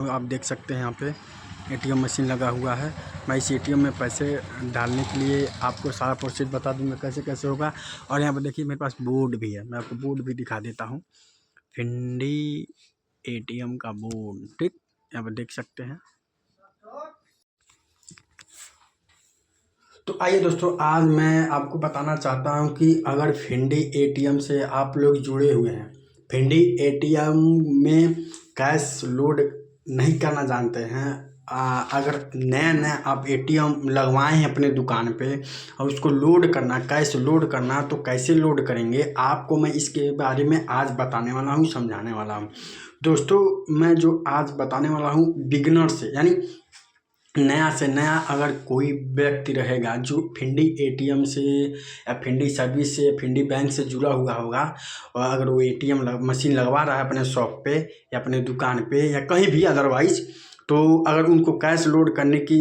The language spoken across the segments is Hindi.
आप देख सकते हैं यहाँ पे एटीएम मशीन लगा हुआ है। मैं इस एटीएम में पैसे डालने के लिए आपको सारा प्रोसेस बता दूंगा कैसे कैसे होगा। और यहाँ पर देखिए मेरे पास बोर्ड भी है, मैं आपको बोर्ड भी दिखा देता हूँ। फिंडी एटीएम का बोर्ड, ठीक, यहाँ पर देख सकते हैं। तो आइए दोस्तों, आज मैं आपको बताना चाहता हूँ कि अगर फिंडी एटीएम से आप लोग जुड़े हुए हैं, फिंडी एटीएम में कैश लोड नहीं करना जानते हैं, अगर नया आप एटीएम लगवाए हैं अपने दुकान पे और उसको लोड करना, कैश लोड करना, तो कैसे लोड करेंगे आपको मैं इसके बारे में आज बताने वाला हूँ, समझाने वाला हूँ। दोस्तों, मैं जो आज बताने वाला हूँ बिगिनर से, यानी नया से नया अगर कोई व्यक्ति रहेगा जो फिंडी एटीएम से या फिंडी सर्विस से, फिंडी बैंक से जुड़ा हुआ होगा, और अगर वो एटीएम मशीन लगवा रहा है अपने शॉप पे या अपने दुकान पे या कहीं भी अदरवाइज, तो अगर उनको कैश लोड करने की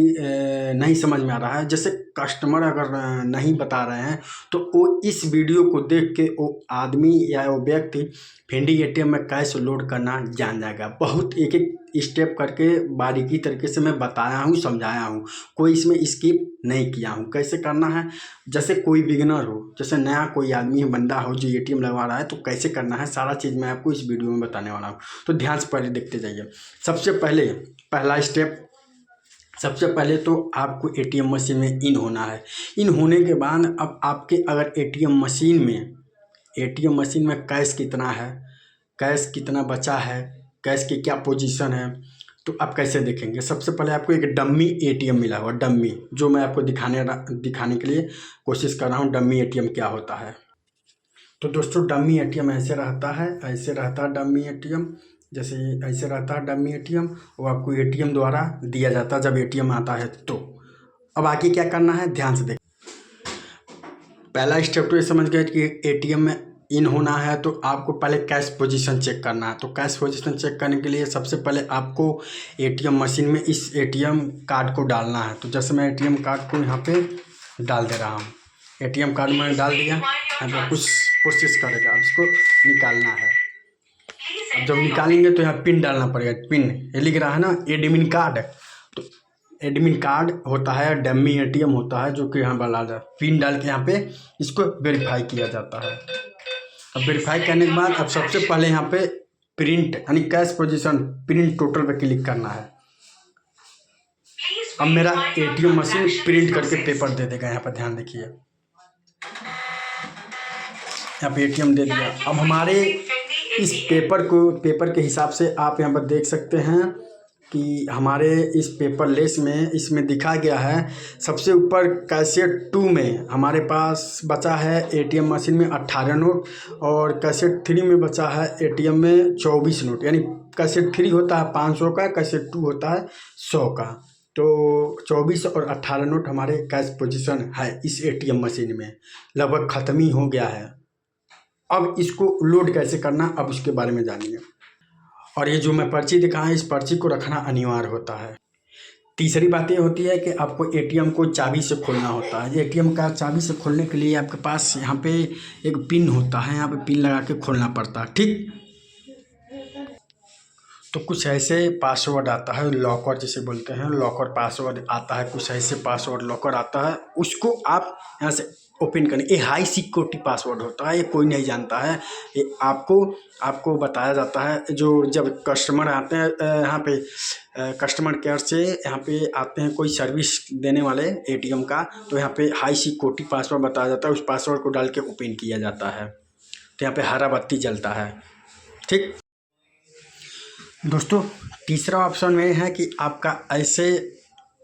नहीं समझ में आ रहा है, जैसे कस्टमर अगर नहीं बता रहे हैं, तो वो इस वीडियो को देख के वो आदमी या वो व्यक्ति फिंडी एटीएम में कैश लोड करना जान जाएगा। बहुत एक एक स्टेप करके बारीकी तरीके से मैं बताया हूँ, समझाया हूँ, कोई इसमें स्किप नहीं किया हूँ। कैसे करना है, जैसे कोई बिगिनर हो, जैसे नया कोई आदमी बंदा हो जो एटीएम लगवा रहा है, तो कैसे करना है सारा चीज़ मैं आपको इस वीडियो में बताने वाला हूँ। तो ध्यान से पहले देखते जाइए। सबसे पहले पहला स्टेप, सबसे पहले तो आपको एटीएम मशीन में इन होना है। इन होने के बाद अब आपके अगर एटीएम मशीन में कैश कितना है, कैश कितना बचा है, कैश की क्या पोजीशन है, तो आप कैसे देखेंगे। सबसे पहले आपको एक डम्मी एटीएम मिला हुआ, डम्मी, जो मैं आपको दिखाने के लिए कोशिश कर रहा हूँ डम्मी एटीएम क्या होता है। तो दोस्तों, डम्मी एटीएम ऐसे रहता है, ऐसे रहता है डम्मी एटीएम, जैसे ऐसे रहता है डम्मी एटीएम। वो आपको एटीएम द्वारा दिया जाता है जब एटीएम आता है। तो अब आगे क्या करना है, ध्यान से देखें। पहला स्टेप तो ये समझ गए कि एटीएम में इन होना है, तो आपको पहले कैश पोजीशन चेक करना है। तो कैश पोजीशन चेक करने के लिए सबसे पहले आपको एटीएम मशीन में इस एटीएम कार्ड को डालना है। तो जैसे मैं एटीएम कार्ड को यहाँ पे डाल दे रहा हूँ, एटीएम कार्ड मैंने डाल दिया, यहाँ पे कुछ प्रोसेस करेगा, अब इसको निकालना है। अब जब निकालेंगे तो यहाँ पिन डालना पड़ेगा, पिन ये लिख रहा है ना, एडमिन कार्ड। तो एडमिन कार्ड होता है, डम्मी एटीएम होता है, जो कि यहाँ डाला जाए, पिन डाल के यहाँ पे इसको वेरीफाई किया जाता है। अब वेरीफाई करने के बाद अब सबसे पहले यहाँ पे प्रिंट यानी कैश पोजीशन प्रिंट टोटल पे क्लिक करना है। अब मेरा एटीएम मशीन प्रिंट करके पेपर दे देगा, यहाँ पर ध्यान देखिए, यहाँ पे एटीएम दे दिया। अब हमारे इस पेपर के हिसाब से आप यहाँ पर देख सकते हैं कि हमारे इस पेपर लेस में इसमें दिखा गया है, सबसे ऊपर कैसेट 2 में हमारे पास बचा है एटीएम मशीन में 18 नोट, और कैसेट 3 में बचा है एटीएम में 24 नोट। यानी कैसेट 3 होता है 500 का, कैसेट 2 होता है 100 का। तो 24 और 18 नोट हमारे कैश पोजीशन है इस एटीएम मशीन में, लगभग ख़त्म ही हो गया है। अब इसको लोड कैसे करना, अब उसके बारे में जानिए। और ये जो मैं पर्ची दिखा है, इस पर्ची को रखना अनिवार्य होता है। तीसरी बात ये होती है कि आपको एटीएम को चाबी से खोलना होता है। एटीएम का चाबी से खोलने के लिए आपके पास यहाँ पे एक पिन होता है, यहाँ पे पिन लगा के खोलना पड़ता है, ठीक। तो कुछ ऐसे पासवर्ड आता है, लॉकर जिसे बोलते हैं, लॉकर पासवर्ड आता है, कुछ ऐसे पासवर्ड लॉकर आता है, उसको आप यहाँ से ओपन करने। ये हाई सिक्योरिटी पासवर्ड होता है, ये कोई नहीं जानता है, ये आपको बताया जाता है। जो जब कस्टमर आते हैं यहाँ पे कस्टमर केयर से यहाँ पे आते हैं कोई सर्विस देने वाले एटीएम का, तो यहाँ पे हाई सिक्योरिटी पासवर्ड बताया जाता है, उस पासवर्ड को डाल के ओपन किया जाता है। तो यहाँ पे हरा बत्ती जलता है, ठीक। दोस्तों, तीसरा ऑप्शन में है कि आपका ऐसे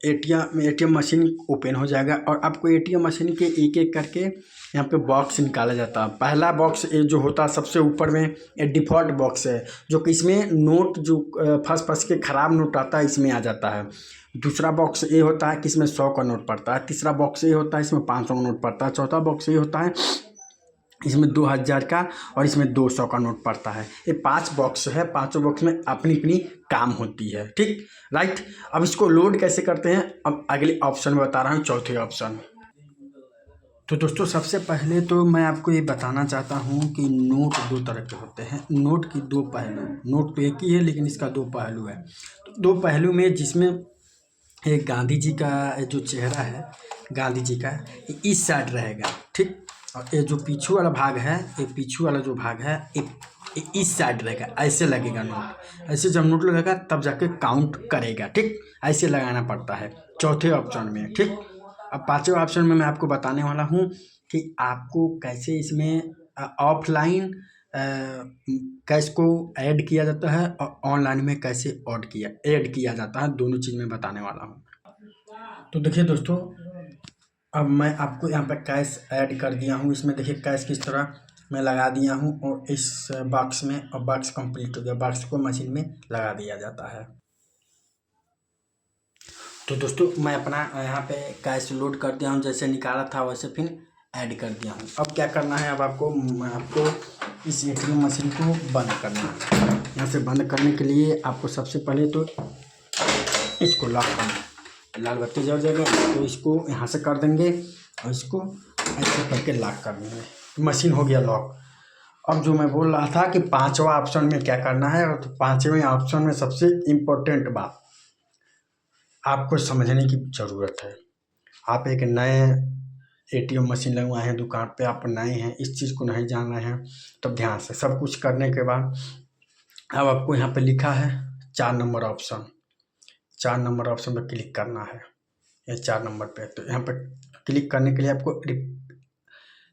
एटीएम मशीन ओपन हो जाएगा और आपको एटीएम मशीन के एक एक करके यहाँ पे बॉक्स निकाला जाता है। पहला बॉक्स ये जो होता है सबसे ऊपर में, ये डिफ़ॉल्ट बॉक्स है, जो कि इसमें नोट जो फंस के ख़राब नोट आता है इसमें आ जाता है। दूसरा बॉक्स ये होता है कि इसमें 100 का नोट पड़ता है। तीसरा बॉक्स ये होता है इसमें 500 का नोट पड़ता है। चौथा बॉक्स ये होता है इसमें 2000 का और इसमें 200 का नोट पड़ता है। ये 5 बॉक्स है, पांचों बॉक्स में अपनी अपनी काम होती है, ठीक, राइट। अब इसको लोड कैसे करते हैं, अब अगले ऑप्शन में बता रहा हूँ, चौथे ऑप्शन। तो दोस्तों सबसे पहले तो मैं आपको ये बताना चाहता हूँ कि नोट दो तरह के होते हैं। नोट की दो पहलू, नोट तो एक ही है लेकिन इसका दो पहलू है। तो दो पहलू में जिसमें एक गांधी जी का जो चेहरा है, गांधी जी का ये इस साइड रहेगा, ठीक। और ये जो पीछू वाला भाग है, ये पीछू वाला जो भाग है ये इस साइड रहेगा। ऐसे लगेगा नोट, ऐसे जब नोट लगेगा तब जाके काउंट करेगा, ठीक। ऐसे लगाना पड़ता है चौथे ऑप्शन में, ठीक। अब पांचवें ऑप्शन में मैं आपको बताने वाला हूँ कि आपको कैसे इसमें ऑफलाइन कैश को ऐड किया जाता है और ऑनलाइन में कैसे ऐड किया जाता है, दोनों चीज़ मैं बताने वाला हूँ। तो देखिए दोस्तों, अब मैं आपको यहाँ पे कैश ऐड कर दिया हूँ। इसमें देखिए कैश किस तरह मैं लगा दिया हूँ और इस बॉक्स में, और बॉक्स कंप्लीट हो गया। बॉक्स को मशीन में लगा दिया जाता है। तो दोस्तों मैं अपना यहाँ पे कैश लोड कर दिया हूँ, जैसे निकाला था वैसे फिर ऐड कर दिया हूँ। अब क्या करना है, अब आपको इस एटीएम मशीन को बंद करना है। यहाँ से बंद करने के लिए आपको सबसे पहले तो इसको लॉक करना है। लाल बत्ती जल जाएगा तो इसको यहाँ से कर देंगे और इसको ऐसे करके लॉक कर देंगे। मशीन हो गया लॉक। अब जो मैं बोल रहा था कि पांचवा ऑप्शन में क्या करना है, तो पांचवें ऑप्शन में सबसे इम्पोर्टेंट बात आपको समझने की ज़रूरत है। आप एक नए एटीएम मशीन लगवाए हैं दुकान पे, आप नए हैं, इस चीज़ को नहीं जान रहे हैं, तो ध्यान से सब कुछ करने के बाद अब आपको यहाँ पे लिखा है 4 नंबर ऑप्शन। 4 नंबर ऑप्शन पर क्लिक करना है, ये 4 नंबर पे। तो यहाँ पर क्लिक करने के लिए आपको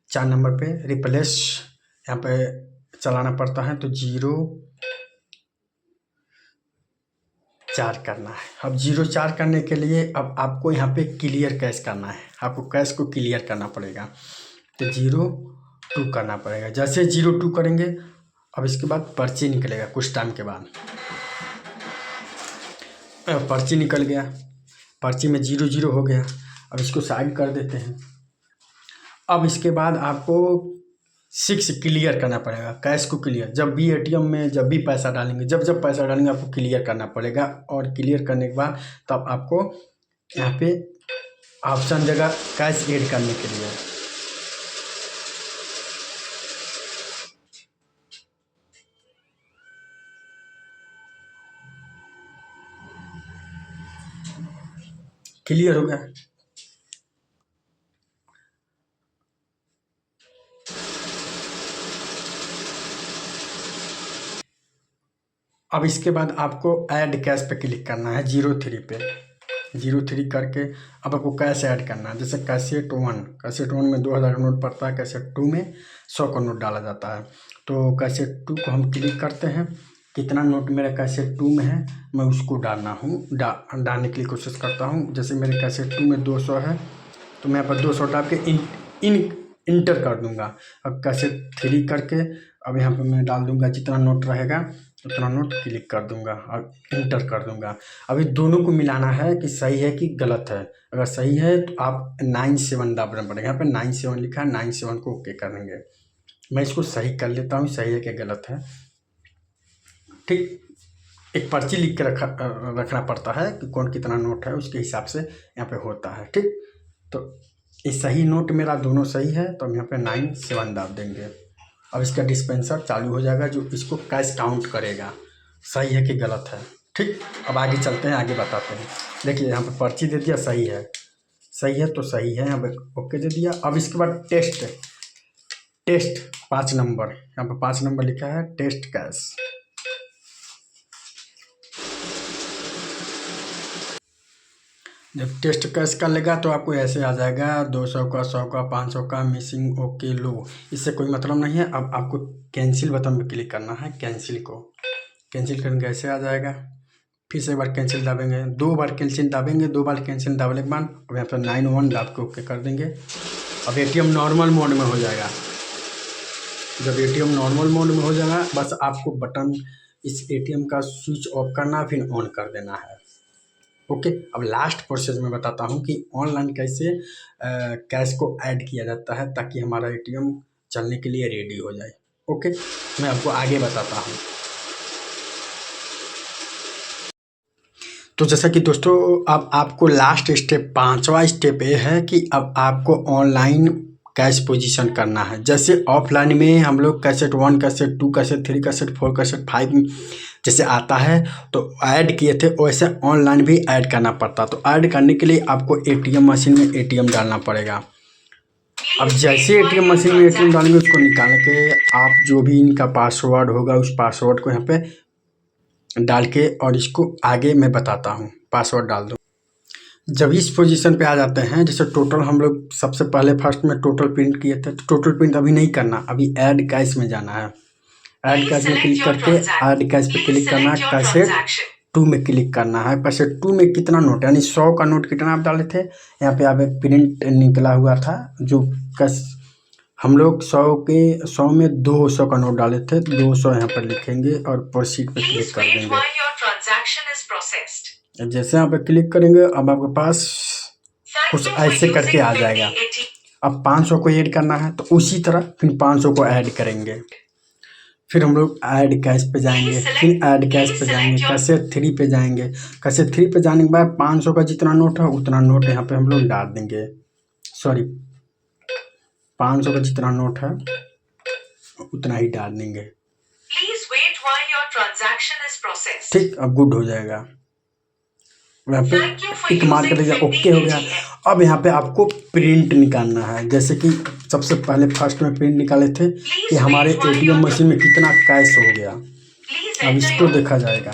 4 नंबर पे रिप्लेस यहाँ पे चलाना पड़ता है। तो 0-4 करना है। अब 0-4 करने के लिए अब आपको यहाँ पे क्लियर कैश करना है। आपको कैश को क्लियर करना पड़ेगा, तो 0-2 करना पड़ेगा। जैसे 0-2 करेंगे, अब इसके बाद पर्ची निकलेगा। कुछ टाइम के बाद पर्ची निकल गया, पर्ची में 0-0 हो गया। अब इसको साइड कर देते हैं। अब इसके बाद आपको 6 क्लियर करना पड़ेगा, कैश को क्लियर। जब भी एटीएम में जब भी पैसा डालेंगे, जब पैसा डालेंगे आपको क्लियर करना पड़ेगा। और क्लियर करने के बाद तब आपको यहाँ पे ऑप्शन जगह कैश ऐड करने के लिए क्लियर हो गया। अब इसके बाद आपको ऐड कैश पे क्लिक करना है 03 पे। 03 करके अब आपको कैश ऐड करना है। जैसे कैसेट 1 में 2000 का नोट पड़ता है, कैसेट 2 में 100 का नोट डाला जाता है। तो कैसेट 2 को हम क्लिक करते हैं। कितना नोट मेरा कैसेट 2 में है मैं उसको डालने के लिए कोशिश करता हूँ। जैसे मेरे कैसेट 2 में 200 है, तो मैं यहाँ पर 200 डाल के इंटर कर दूंगा। अब कैसेट 3 करके अब यहाँ पे मैं डाल दूंगा, जितना नोट रहेगा उतना नोट क्लिक कर दूंगा और इंटर कर दूंगा। अभी दोनों को मिलाना है कि सही है कि गलत है। अगर सही है तो आप 97 दबाना पड़ेगा। यहाँ पे 97 लिखा है, 97 को ओके कर देंगे। मैं इसको सही कर लेता हूँ, सही है कि गलत है, ठीक। एक पर्ची लिख के रखना पड़ता है कि कौन कितना नोट है, उसके हिसाब से यहाँ पे होता है, ठीक। तो ये सही नोट मेरा दोनों सही है, तो हम यहाँ पे 97 दाब देंगे। अब इसका डिस्पेंसर चालू हो जाएगा, जो इसको कैश काउंट करेगा सही है कि गलत है, ठीक। अब आगे चलते हैं, आगे बताते हैं। देखिए यहाँ पे पर्ची दे दिया, सही है तो सही है, यहाँ पे ओके दे दिया। अब इसके बाद टेस्ट 5 नंबर, यहाँ पे 5 नंबर लिखा है टेस्ट कैश। जब टेस्ट कैश का लेगा तो आपको ऐसे आ जाएगा 200 का, 100 का, 500 का, मिसिंग, ओके, लो। इससे कोई मतलब नहीं है। अब आपको कैंसिल बटन पर क्लिक करना है। कैंसिल करके ऐसे आ जाएगा। फिर से एक बार कैंसिल दाबेंगे, 2 बार कैंसिल दाबेंगे। 2 बार कैंसिल दाबने के बाद अब यहाँ पर 91 दाब के ओके कर देंगे। अब एटीएम नॉर्मल मोड में हो जाएगा। जब एटीएम नॉर्मल मोड में हो जाएगा, बस आपको बटन इस एटीएम का स्विच ऑफ करना, फिर ऑन कर देना है, ओके। अब लास्ट प्रोसेस में बताता हूँ कि ऑनलाइन कैसे कैश को ऐड किया जाता है ताकि हमारा एटीएम चलने के लिए रेडी हो जाए, ओके। मैं आपको आगे बताता हूँ। तो जैसा कि दोस्तों अब आपको लास्ट स्टेप, 5वां स्टेप ये है कि अब आपको ऑनलाइन कैश पोजीशन करना है। जैसे ऑफलाइन में हम लोग cassette 1, cassette 2, cassette 3, cassette 4, cassette 5 जैसे आता है तो ऐड किए थे, वैसे ऑनलाइन भी ऐड करना पड़ता। तो ऐड करने के लिए आपको एटीएम मशीन में एटीएम डालना पड़ेगा। अब जैसे एटीएम मशीन में एटीएम डालेंगे, उसको निकाल के आप जो भी इनका पासवर्ड होगा उस पासवर्ड को यहाँ पे डाल के, और इसको आगे मैं बताता हूँ। पासवर्ड डाल दो। जब इस पोजीशन पे आ जाते हैं, जैसे टोटल हम लोग सबसे पहले फर्स्ट में टोटल प्रिंट किए थे, तो टोटल प्रिंट अभी नहीं करना, अभी ऐड कैश में जाना है। ऐड कैश में क्लिक करके ऐड कैश पे क्लिक करना है। कैसेट 2 में क्लिक करना है। कैसेट 2 में कितना नोट, यानी 100 का नोट कितना आप डाले थे, यहाँ पे आप एक प्रिंट निकला हुआ था जो हम लोग 100 में 200 का नोट डाले थे। 200 यहाँ पर लिखेंगे और प्रोसीड पे क्लिक कर देंगे। जैसे यहाँ पे क्लिक करेंगे, अब आपके पास कुछ ऐसे करके आ जाएगा। अब 500 को ऐड करना है, तो उसी तरह फिर 500 को ऐड करेंगे। फिर हम लोग ऐड कैश पे जाएंगे, फिर ऐड कैश पे जाएंगे, कैसेट 3 पे जाएंगे। कैसेट 3 पे जाने के बाद 500 का जितना नोट है उतना नोट यहाँ पे हम लोग डाल देंगे। सॉरी, 500 का जितना नोट है उतना ही डाल देंगे। ठीक, अब गुड हो जाएगा। यहाँ पे टिक मार कर दीजिए, ओके हो गया। अब यहाँ पे आपको प्रिंट निकालना है। जैसे कि सबसे पहले फर्स्ट में प्रिंट निकाले थे कि हमारे एटीएम मशीन में कितना कैश हो गया। अब इसको देखा जाएगा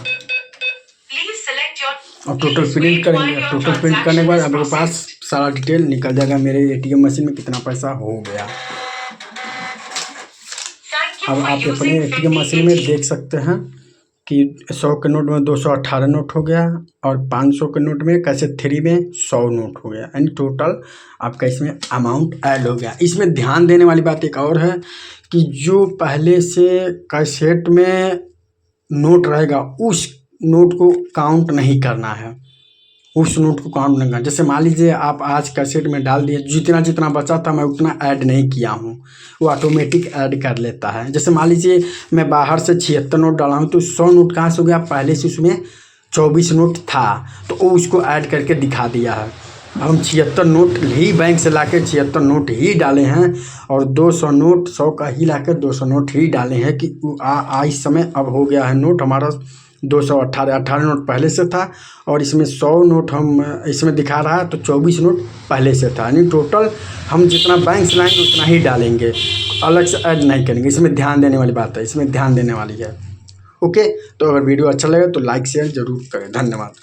और टोटल प्रिंट करेंगे। टोटल प्रिंट करने के बाद आपके पास सारा डिटेल निकल जाएगा, मेरे एटीएम मशीन में कितना पैसा हो गया। अब आप अपने एटीएम मशीन में देख सकते हैं कि 100 के नोट में 218 नोट हो गया और 500 के नोट में कैसेट 3 में 100 नोट हो गया, यानी टोटल आपका इसमें अमाउंट ऐड हो गया। इसमें ध्यान देने वाली बात एक और है कि जो पहले से कैसेट में नोट रहेगा उस नोट को काउंट नहीं करना है, उस नोट को काउंट नहीं करना। जैसे मान लीजिए आप आज कैसेट में डाल दिए, जितना जितना बचा था मैं उतना ऐड नहीं किया हूँ, वो ऑटोमेटिक ऐड कर लेता है। जैसे मान लीजिए मैं बाहर से 76 नोट डाला हूँ, तो 100 नोट कहाँ से हो गया, पहले से उसमें 24 नोट था तो वो उसको ऐड करके दिखा दिया है। हम 76 नोट ही बैंक से लाके 76 नोट ही डाले हैं और 200 नोट 100 का ही लाके 200 नोट ही डाले हैं कि इस समय अब हो गया है नोट हमारा 218 नोट पहले से था और इसमें 100 नोट हम इसमें दिखा रहा है, तो 24 नोट पहले से था। यानी टोटल हम जितना बैंक से लाएंगे उतना ही डालेंगे, अलग से ऐड नहीं करेंगे। इसमें ध्यान देने वाली बात है, इसमें ध्यान देने वाली है। ओके, तो अगर वीडियो अच्छा लगे तो लाइक शेयर जरूर करें। धन्यवाद।